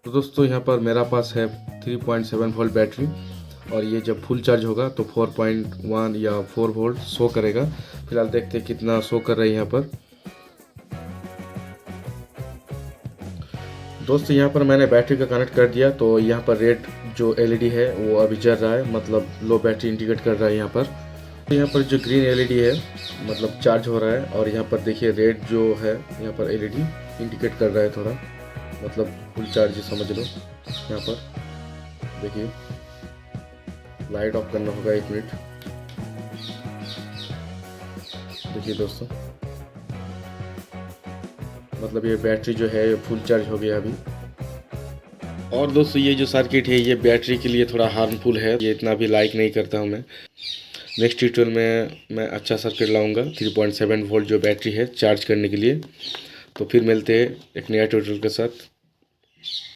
तो दोस्तों यहाँ पर मेरा पास है 3.7 वोल्ट बैटरी और ये जब फुल चार्ज होगा तो 4.1 या 4 वोल्ट शो करेगा। फिलहाल देखते हैं कितना शो कर रहा है यहाँ पर। दोस्तों यहाँ पर मैंने बैटरी का कनेक्ट कर दिया तो यहाँ पर रेड जो एलईडी है वो अभी जल रहा है, मतलब लो बैटरी इंडिकेट कर रहा है यहाँ पर। तो यहाँ पर जो ग्रीन एलईडी है मतलब चार्ज हो रहा है और यहाँ पर देखिए रेड जो है यहाँ पर एलईडी इंडिकेट कर रहा है थोड़ा, मतलब फुल चार्ज समझ लो। यहाँ पर देखिए लाइट ऑफ करना होगा, 1 मिनट। देखिए दोस्तों मतलब ये बैटरी जो है फुल चार्ज हो गया अभी। और दोस्तों ये जो सर्किट है ये बैटरी के लिए थोड़ा हार्मफुल है, ये इतना भी लाइक नहीं करता हूँ मैं। नेक्स्ट ट्यूटोरियल में मैं अच्छा सर्किट लाऊंगा 3.7 वोल्ट जो बैटरी है चार्ज करने के लिए। तो फिर मिलते हैं एक नया ट्यूटोरियल के साथ।